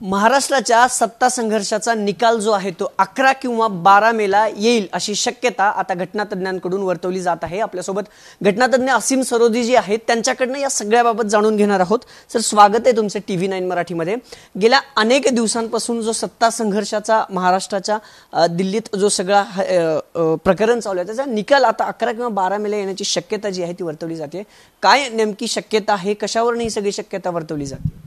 महाराष्ट्राच्या सत्ता संघर्षाचा निकाल जो आहे तो 11 किंवा 12 मेला येईल अशी शक्यता आता घटनातज्ञांकडून वर्तवली जात आहे। आपल्यासोबत घटनातज्ञ असीम सरोदी जी आहेत त्यांच्याकडनं या सगळ्याबाबत जाणून घेणार आहोत। सर, स्वागत आहे तुमचे TV9 मराठीमध्ये। गेल्या अनेक दिवसांपासून जो सत्ता संघर्षाचा महाराष्ट्राच्या दिल्लीत जो सगळा प्रकरण चालू आहे त्याचा निकाल आता 11 किंवा 12 मेला येण्याची शक्यता जी आहे ती वर्तवली जाते। काय नेमकी शक्यता आहे, कशावर ही सगळी शक्यता वर्तवली जाते?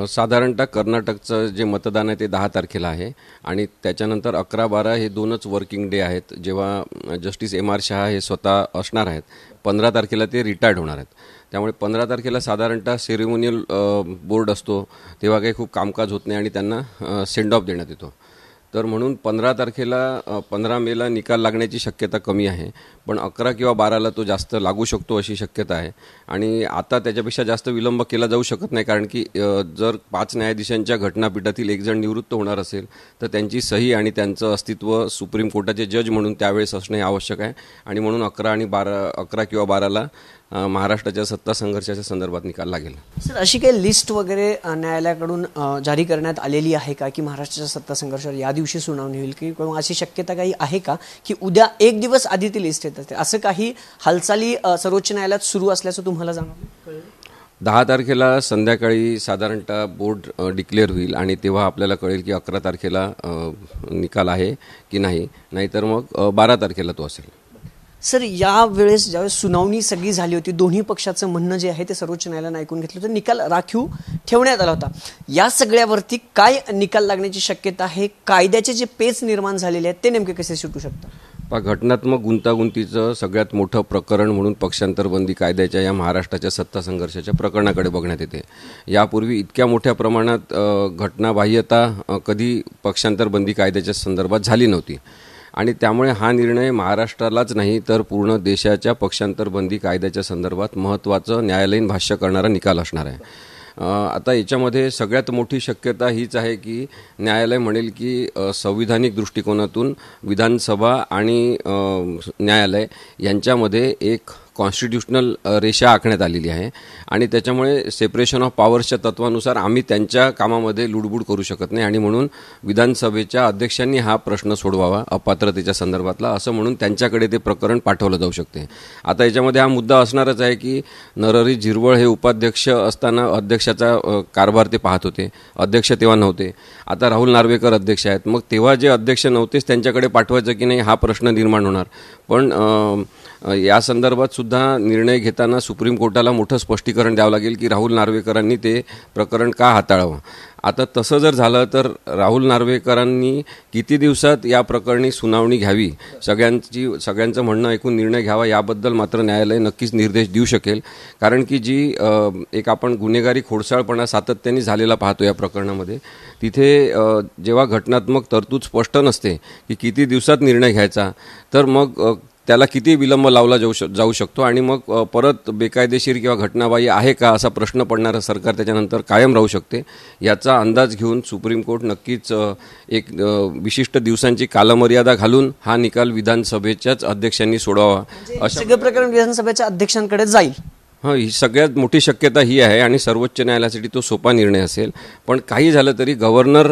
साधारणतः कर्नाटकचं जे मतदान आहे ते 10 तारखेला आहे आणि त्याच्यानंतर 11-12 हे दोनच वर्किंग डे आहेत, जेव्हा जस्टिस M.R. शाह हे स्वतः असणार आहेत। 15 तारखेला ते रिटायर्ड होणार आहेत। त्यामुळे 15 तारखेला साधारणतः सेरेमोनियल बोर्ड असतो, तेव्हा काही खूप कामकाज होत नाही आणि त्यांना सेंड ऑफ देण्यात येतो। तर म्हणून 15 मेला निकाल लागण्याची शक्यता कमी आहे, पण 11 किंवा 12ला तो जास्त लागू शकतो अशी शक्यता आहे। आणि आता त्याच्यापेक्षा जास्त विलंब केला जाऊ शकत नाही, कारण की जर 5 न्यायाधीशांच्या घटनापीठातील एक जण निवृत्त होणार असेल तर त्यांची सही आणि त्यांचं अस्तित्व सुप्रीम कोर्टाचे जज म्हणून त्यावेळेस असणे आवश्यक आहे। आणि म्हणून 11 किंवा 12ला महाराष्ट्राच्या सत्ता संघर्षाच्या संदर्भात निकाल लागेल। सर, अशी काही लिस्ट वगैरे न्यायालयाकडून जारी करण्यात आलेली आहे का की महाराष्ट्राच्या सत्ता संघर्षावर या दिवशी सुनावणी होईल, की किंवा अशी शक्यता काही आहे का की उद्या एक दिवस आधी ती लिस्ट येत असते? असं काही हालचाली सर्वोच्च न्यायालयात सुरू असल्याचं तुम्हाला जाणवलं? 10 तारखेला संध्याकाळी साधारणतः बोर्ड डिक्लेअर होईल आणि तेव्हा आपल्याला कळेल की 11 तारखेला निकाल आहे की नाही, नाहीतर मग 12 तारखेला तो असेल। सर, या वेळेस ज्यावेळेस सुनावणी सगळी झाली होती, दोन्ही पक्षाचं म्हणणं जे आहे ते सर्वोच्च न्यायालयाने ऐकून घेतलं होतं, निकाल राखीव ठेवण्यात आला होता। या सगळ्यावरती काय निकाल लागण्याची शक्यता आहे? कायद्याचे जे पेच निर्माण झालेले आहेत ते नेमके कसे सुटू शकतात? घटनात्मक गुंतागुंतीचं सगळ्यात मोठं प्रकरण म्हणून पक्षांतर बंदी कायद्याच्या या महाराष्ट्राच्या सत्ता संघर्षाच्या प्रकरणाकडे बघण्यात येते। यापूर्वी इतक्या मोठ्या प्रमाणात घटनाबाह्यता कधी पक्षांतर बंदी कायद्याच्या संदर्भात झाली नव्हती आणि त्यामुळे हा निर्णय महाराष्ट्रालाच नाही तर पूर्ण देशाच्या पक्षांतर बंदी कायद्याच्या संदर्भात महत्त्वाचं न्यायालयीन भाष्य करणारा निकाल असणार आहे। आता याच्यामध्ये सगळ्यात मोठी शक्यता हीच आहे की न्यायालय म्हणेल की संविधानिक दृष्टिकोनातून विधानसभा आणि न्यायालय यांच्यामध्ये एक कॉन्स्टिट्यूशनल रेषा आखण्यात आलेली आहे आणि त्याच्यामुळे सेपरेशन ऑफ पॉवर्सच्या तत्वानुसार आम्ही त्यांच्या कामामध्ये लुडबुड करू शकत नाही आणि म्हणून विधानसभेच्या अध्यक्षांनी हा प्रश्न सोडवावा अपात्रतेच्या संदर्भातला, असं म्हणून त्यांच्याकडे ते प्रकरण पाठवलं जाऊ शकते। आता याच्यामध्ये हा मुद्दा असणारच आहे की नरहरी झिरवळ हे उपाध्यक्ष असताना अध्यक्षाचा कारभार ते पाहत होते, अध्यक्ष तेव्हा नव्हते। आता राहुल नार्वेकर अध्यक्ष आहेत, मग तेव्हा जे अध्यक्ष नव्हतेच त्यांच्याकडे पाठवायचं की नाही हा प्रश्न निर्माण होणार। पण या संदर्भात सुद्धा निर्णय घेताना सुप्रीम कोर्टाला मोठं स्पष्टीकरण द्यावं लागेल की राहुल नार्वेकरांनी ते प्रकरण का हाताळावं। आता तसं जर झालं तर राहुल नार्वेकरांनी किती दिवसात या प्रकरणी सुनावणी घ्यावी, सगळ्यांचं म्हणणं ऐकून निर्णय घ्यावा, याबद्दल मात्र न्यायालय नक्कीच निर्देश देऊ शकेल। कारण की जी एक आपण गुन्हेगारी खोडसाळपणा सातत्याने झालेला पाहतो या प्रकरणामध्ये, तिथे जेव्हा घटनात्मक तरतूद स्पष्ट नसते की किती दिवसात निर्णय घ्यायचा, तर मग त्याला किती विलंब लावला जाऊ शकतो आणि मग परत बेकायदेशीर किंवा घटनाबाह्य आहे का असा प्रश्न पडणारं सरकार त्याच्यानंतर कायम राहू शकते। याचा अंदाज घेऊन सुप्रीम कोर्ट नक्कीच एक विशिष्ट दिवसांची कालमर्यादा घालून हा निकाल विधानसभेच्याच अध्यक्षांनी सोडवावा, असं सगळं प्रकरण विधानसभेच्या अध्यक्षांकडे जाईल। ही सगळ्यात मोठी शक्यता ही आहे आणि सर्वोच्च न्यायालयासाठी तो सोपा निर्णय असेल। पण काही झालं तरी गव्हर्नर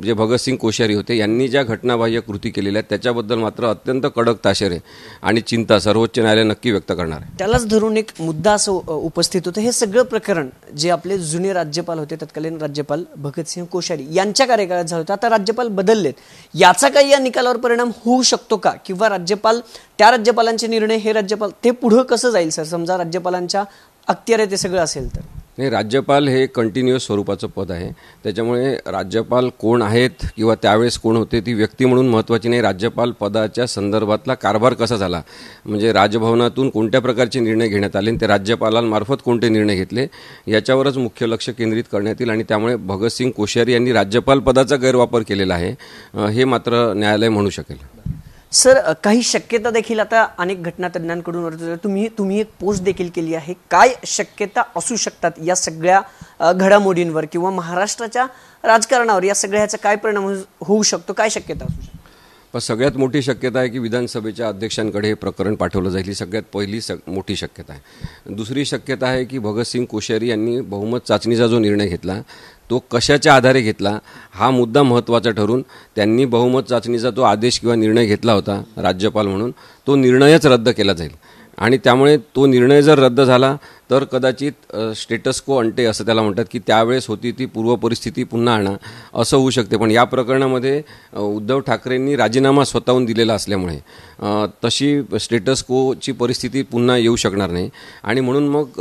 जे भगतसिंग कोश्यारी होते यांनी ज्या घटनाबाह्य कृती केलेल्या आहेत त्याच्याबद्दल मात्र अत्यंत कडक ताशेरे आणि चिंता सर्वोच्च न्यायालय नक्की व्यक्त करणार आहे। त्यालाच धरून एक मुद्दा असं उपस्थित होतं, हे सगळं प्रकरण जे आपले जुने राज्यपाल होते, तत्कालीन राज्यपाल भगतसिंग कोश्यारी यांच्या कार्यकाळात झालं होतं, आता राज्यपाल बदललेत, याचा काही या निकालावर परिणाम होऊ शकतो का? किंवा त्या राज्यपालांचे निर्णय हे राज्यपाल ते पुढं कसं जाईल? सर, समजा राज्यपालांच्या अखत्यारीत ते सगळं असेल तर? नाही, राज्यपाल हे कंटिन्युअस स्वरूपाचं पद आहे, त्याच्यामुळे राज्यपाल कोण आहेत किंवा त्यावेळेस कोण होते ती व्यक्ती म्हणून महत्त्वाची नाही, राज्यपाल पदाच्या संदर्भातला कारभार कसा झाला, म्हणजे राजभवनातून कोणत्या प्रकारचे निर्णय घेण्यात आले, ते राज्यपालांमार्फत कोणते निर्णय घेतले, याच्यावरच मुख्य लक्ष केंद्रित करण्यात येईल। आणि त्यामुळे भगतसिंग कोश्यारी यांनी राज्यपाल पदाचा गैरवापर केलेला आहे हे मात्र न्यायालय म्हणू शकेल। सर, काही शक्यता देखील आता अनेक घटनातज्ञांकडून वर्तवली, तुम्ही एक पोस्ट देखील केली आहे, काय शक्यता असू शकतात या सगळ्या घडामोडींवर किंवा महाराष्ट्राच्या राजकारणावर या सगळ्याचा काय परिणाम होऊ शकतो, काय शक्यता असू शकते? पण सगळ्यात मोठी शक्यता आहे की विधानसभेच्या अध्यक्षांकडे हे प्रकरण पाठवलं जाईल, ही सगळ्यात पहिली मोठी शक्यता आहे। दुसरी शक्यता आहे की भगतसिंग कोश्यारी यांनी बहुमत चाचणीचा जो निर्णय घेतला तो कशाच्या आधारे घेतला हा मुद्दा महत्त्वाचा ठरून त्यांनी बहुमत चाचणीचा जो आदेश किंवा निर्णय घेतला होता राज्यपाल म्हणून, तो निर्णयच रद्द केला जाईल. आणि त्यामुळे तो निर्णय जर रद्द झाला तर कदाचित स्टेटस को अंटे असं त्याला म्हणतात, की त्यावेळेस होती ती पूर्व परिस्थिती पुन्हा आणा असं होऊ शकते. पण या प्रकरणामध्ये उद्धव ठाकरेंनी राजीनामा स्वतःहून दिलेला असल्यामुळे तशी स्टेटस कोची परिस्थिती पुन्हा येऊ शकणार नाही. आणि म्हणून मग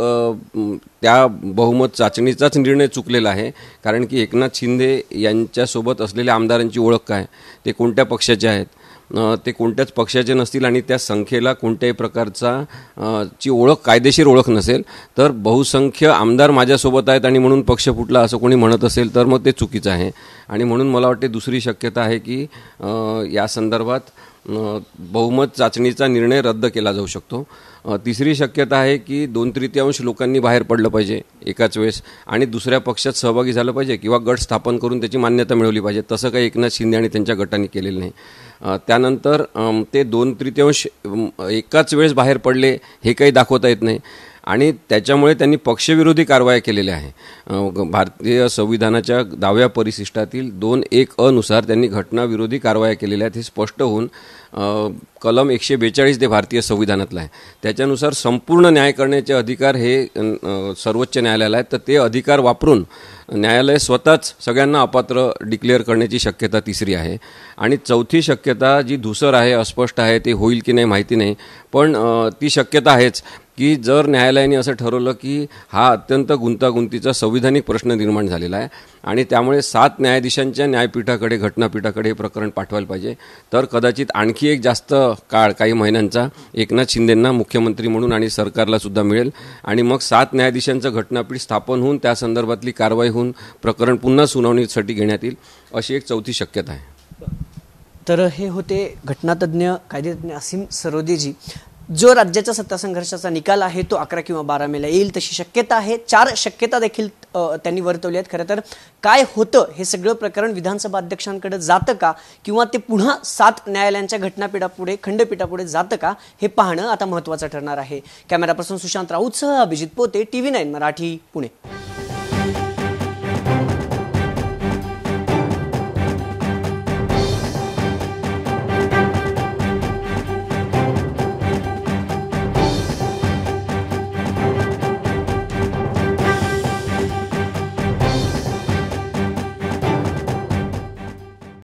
त्या बहुमत चाचणीचाच निर्णय चुकलेला आहे. कारण की एकनाथ शिंदे यांच्यासोबत असलेल्या आमदारांची ओळख काय, ते कोणत्या पक्षाचे आहेत, ते कोणत्याच पक्षाचे नसतील आणि त्या संख्येला कोणत्याही प्रकारचा ची ओळख, कायदेशीर ओळख नसेल, तर बहुसंख्य आमदार माझ्यासोबत आहेत आणि म्हणून पक्ष फुटला असं कोणी म्हणत असेल तर मग ते चुकीचं आहे. आणि म्हणून मला वाटते दुसरी शक्यता आहे की या संदर्भात बहुमत चाचणीचा निर्णय रद्द केला जाऊ शकतो. तिसरी शक्यता आहे की 2/3 लोकांनी बाहेर पडलं पाहिजे एकाच वेळेस आणि दुसऱ्या पक्षात सहभागी झालं पाहिजे किंवा गट स्थापन करून त्याची मान्यता मिळवली पाहिजे. तसं काही एकनाथ शिंदे आणि त्यांच्या गटाने केलेलं नाही. त्यानंतर ते 2/3 एकाच वेळेस बाहेर पडले हे काही दाखवता येत नाही आणि त्याच्यामुळे त्यांनी पक्षविरोधी कारवाया केलेल्या आहे. भारतीय संविधानाच्या 10व्या परिशिष्टातील 2(1)(अ) नुसार त्यांनी घटनाविरोधी कारवाया केलेल्या आहेत. हे स्पष्ट होऊन कलम 142 ते भारतीय संविधानातला आहे. त्याच्यानुसार संपूर्ण न्याय करण्याचे अधिकार हे सर्वोच्च न्यायालयाला आहेत. तर ते अधिकार वापरून न्यायालय स्वतःच सगळ्यांना अपात्र डिक्लेअर करण्याची शक्यता तिसरी आहे. आणि चौथी शक्यता जी धूसर आहे, अस्पष्ट आहे, ते होईल की नाही माहिती नाही, पण ती शक्यता आहेच की जर न्यायालयाने असं ठरवलं की हा अत्यंत गुंतागुंतीचा संविधानिक प्रश्न निर्माण झालेला आहे आणि त्यामुळे 7 न्यायाधीशांच्या न्यायपीठाकडे, घटनापीठाकडे हे प्रकरण पाठवायला पाहिजे, तर कदाचित आणखी एक जास्त काळ, काही महिन्यांचा, एकनाथ शिंदेंना मुख्यमंत्री म्हणून आणि सरकारला सुद्धा मिळेल आणि मग 7 न्यायाधीशांचं घटनापीठ स्थापन होऊन त्या संदर्भातली कारवाई होऊन प्रकरण पुन्हा सुनावणीसाठी घेण्यात येईल, अशी एक चौथी शक्यता आहे. तर हे होते घटनातज्ञ, कायदेतज्ञ असीम सरोदेजी. जो राज्याच्या सत्ता संघर्षाचा निकाल आहे तो 11 किंवा 12 मेला येईल तशी शक्यता आहे. 4 शक्यता देखील त्यांनी वर्तवली आहेत. खरं तर काय होतं हे सगळं प्रकरण विधानसभा अध्यक्षांकडे जातं का किंवा ते पुन्हा 7 न्यायालयांच्या घटनापीठापुढे, खंडपीठापुढे जातं का हे पाहणं आता महत्त्वाचं ठरणार आहे. कॅमेरा पर्सन सुशांत राऊतसह अभिजित पोते, TV9 मराठी, पुणे.